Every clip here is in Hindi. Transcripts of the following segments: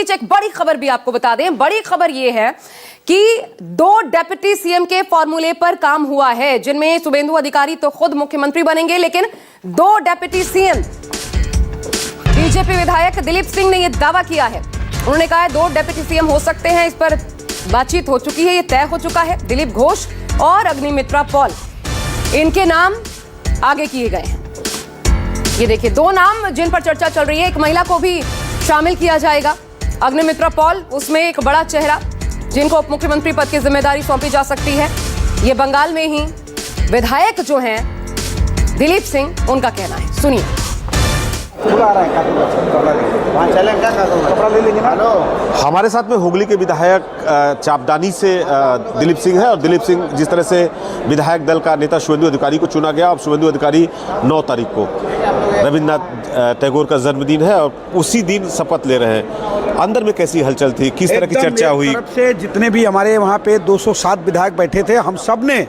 एक बड़ी खबर भी आपको बता दें। बड़ी खबर यह है कि 2 डिप्टी सीएम के फॉर्मूले पर काम हुआ है, जिनमें शुभेंदु अधिकारी तो खुद मुख्यमंत्री बनेंगे, लेकिन 2 डिप्टी सीएम। बीजेपी विधायक दिलीप सिंह ने यह दावा किया है। उन्होंने कहा है 2 डिप्टी सीएम हो सकते हैं। इस पर बातचीत हो चुकी है, यह तय हो चुका है। दिलीप घोष और अग्निमित्रा पॉल, इनके नाम आगे किए गए हैं। ये देखिए 2 नाम जिन पर चर्चा चल रही है। एक महिला को भी शामिल किया जाएगा, अग्निमित्रा पॉल, उसमें एक बड़ा चेहरा जिनको उप मुख्यमंत्री पद की जिम्मेदारी सौंपी जा सकती है। ये बंगाल में ही विधायक जो हैं दिलीप सिंह, उनका कहना है, सुनिए। हमारे साथ में हुगली के विधायक चापदानी से दिलीप सिंह है, और दिलीप सिंह जिस तरह से विधायक दल का नेता शुभेंदु अधिकारी को चुना गया। अब शुभेंदु अधिकारी 9 तारीख को रविन्द्रनाथ टैगोर का जन्मदिन है और उसी दिन शपथ ले रहे हैं। अंदर में कैसी हलचल थी, किस तरह की चर्चा हुई? तरफ से जितने भी हमारे वहाँ पे 207 विधायक बैठे थे, हम सब ने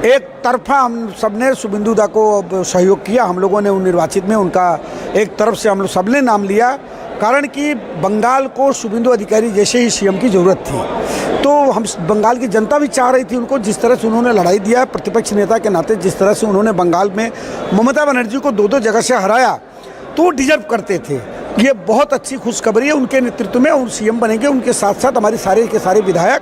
एक तरफा हम सबने शुभेंदु दा को सहयोग किया। हम लोगों ने उन निर्वाचित में उनका एक तरफ से हम लोग सबने नाम लिया, कारण कि बंगाल को शुभेंदु अधिकारी जैसे ही सीएम की ज़रूरत थी। तो हम बंगाल की जनता भी चाह रही थी उनको, जिस तरह से उन्होंने लड़ाई दिया, प्रतिपक्ष नेता के नाते जिस तरह से उन्होंने बंगाल में ममता बनर्जी को 2-2 जगह से हराया, तो डिजर्व करते थे। ये बहुत अच्छी खुशखबरी है। उनके नेतृत्व में उन सीएम बनेंगे, उनके साथ साथ हमारे सारे के सारे विधायक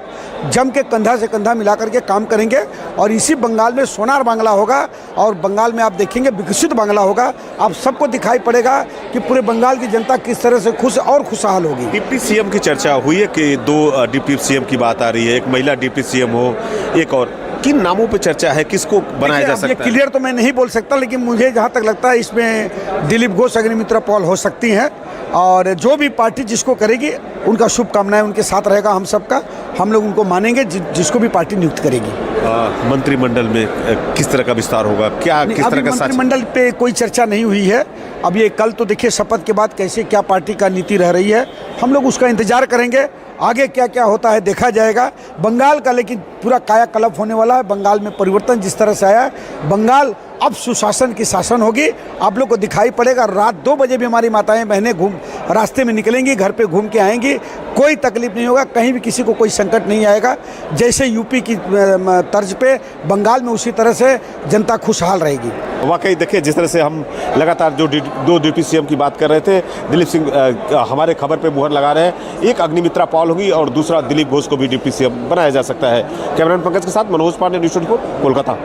जम के कंधा से कंधा मिला करके काम करेंगे, और इसी बंगाल में सोनार बांग्ला होगा, और बंगाल में आप देखेंगे विकसित बांग्ला होगा। आप सबको दिखाई पड़ेगा कि पूरे बंगाल की जनता किस तरह से खुश और खुशहाल होगी। डिप्टी सीएम की चर्चा हुई है कि 2 डिप्टी सीएम की बात आ रही है, एक महिला डिप्टी सीएम हो, एक और। किन नामों पे चर्चा है, किसको बनाया जा सकता है? क्लियर तो मैं नहीं बोल सकता, लेकिन मुझे जहाँ तक लगता है इसमें दिलीप घोष, अग्निमित्रा पॉल हो सकती हैं, और जो भी पार्टी जिसको करेगी उनका शुभकामनाएं उनके साथ रहेगा। हम सबका, हम लोग उनको मानेंगे जिसको भी पार्टी नियुक्त करेगी। मंत्रिमंडल में किस तरह का विस्तार होगा, क्या किस तरह का? मंत्रिमंडल पे कोई चर्चा नहीं हुई है अब। ये कल तो देखिए शपथ के बाद कैसे क्या पार्टी का नीति रह रही है, हम लोग उसका इंतजार करेंगे। आगे क्या क्या होता है देखा जाएगा। बंगाल का लेकिन पूरा कायाकल्प होने वाला है। बंगाल में परिवर्तन जिस तरह से आया है, बंगाल अब सुशासन की शासन होगी। आप लोग को दिखाई पड़ेगा, रात 2 बजे भी हमारी माताएं बहनें रास्ते में निकलेंगी, घर पे घूम के आएंगी, कोई तकलीफ नहीं होगा, कहीं भी किसी को कोई संकट नहीं आएगा। जैसे यूपी की तर्ज पे बंगाल में उसी तरह से जनता खुशहाल रहेगी। वाकई देखिए, जिस तरह से हम लगातार जो 2 डिप्टी सीएम की बात कर रहे थे, दिलीप सिंह हमारे खबर पे मुहर लगा रहे हैं। एक अग्निमित्रा पॉल होगी और दूसरा दिलीप घोष को भी डिप्टी सीएम बनाया जा सकता है। कैमरामैन पंकज के साथ मनोज पांडे, न्यूज़ 24 कोलकाता।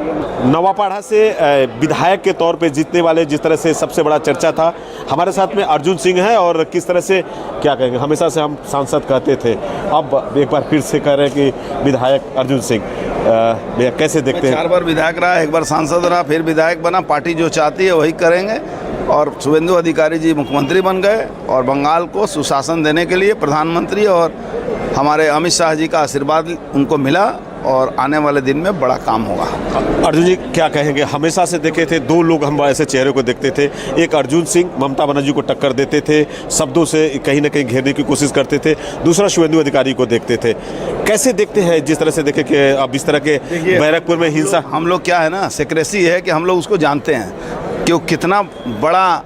नवापाड़ा से विधायक के तौर पे जीतने वाले जिस तरह से सबसे बड़ा चर्चा था, हमारे साथ में अर्जुन सिंह है, और किस तरह से क्या कहेंगे, हमेशा से हम सांसद कहते थे, अब एक बार फिर से कह रहे हैं कि विधायक अर्जुन सिंह, कैसे देखते हैं? 4 बार विधायक रहा, 1 बार सांसद रहा, फिर विधायक बना। पार्टी जो चाहती है वही करेंगे, और शुभेंदु अधिकारी जी मुख्यमंत्री बन गए, और बंगाल को सुशासन देने के लिए प्रधानमंत्री और हमारे अमित शाह जी का आशीर्वाद उनको मिला, और आने वाले दिन में बड़ा काम होगा। अर्जुन जी क्या कहेंगे? हमेशा से देखे थे 2 लोग हम ऐसे चेहरे को देखते थे, एक अर्जुन सिंह ममता बनर्जी को टक्कर देते थे, शब्दों से कहीं ना कहीं घेरने की कोशिश करते थे, दूसरा शुभेंदु अधिकारी को देखते थे। कैसे देखते हैं जिस तरह से देखे कि अब इस तरह के बैरकपुर में हिंसा? हम लोग क्या है ना, सिक्रेसी है कि हम लोग उसको जानते हैं कि वो कितना बड़ा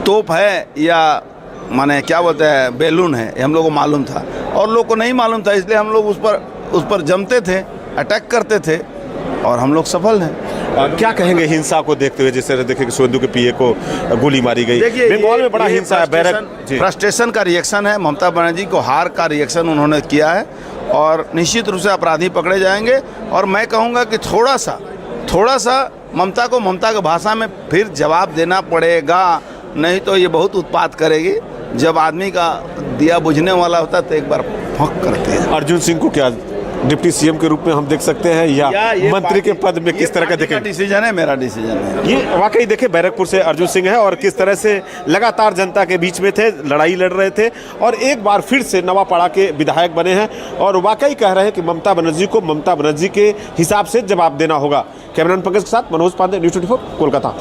तोप है, या माने क्या बोलते हैं बैलून है, ये हम लोग को मालूम था, और लोग को नहीं मालूम था। इसलिए हम लोग उस पर जमते थे, अटैक करते थे, और हम लोग सफल हैं। क्या कहेंगे हिंसा को देखते हुए, जिस तरह देखे कि शुभेंदु के पीए को गोली मारी गई? बंगाल में बड़ा हिंसा है, फ्रस्ट्रेशन का रिएक्शन है। ममता बनर्जी को हार का रिएक्शन उन्होंने किया है, और निश्चित रूप से अपराधी पकड़े जाएंगे। और मैं कहूँगा कि थोड़ा सा ममता को ममता की भाषा में फिर जवाब देना पड़ेगा, नहीं तो ये बहुत उत्पात करेगी। जब आदमी का दिया बुझने वाला होता है तो एक बार फंक करते हैं। अर्जुन सिंह को क्या डिप्टी सीएम के रूप में हम देख सकते हैं, या मंत्री के पद में किस तरह का देखें? डिसीजन है, मेरा डिसीजन है। ये वाकई देखे बैरकपुर से अर्जुन सिंह है, और किस तरह से लगातार जनता के बीच में थे, लड़ाई लड़ रहे थे, और एक बार फिर से नवापाड़ा के विधायक बने हैं, और वाकई कह रहे हैं कि ममता बनर्जी को ममता बनर्जी के हिसाब से जवाब देना होगा। कैमरामैन पंकज के साथ मनोज पांडे, न्यूज़ 24 कोलकाता।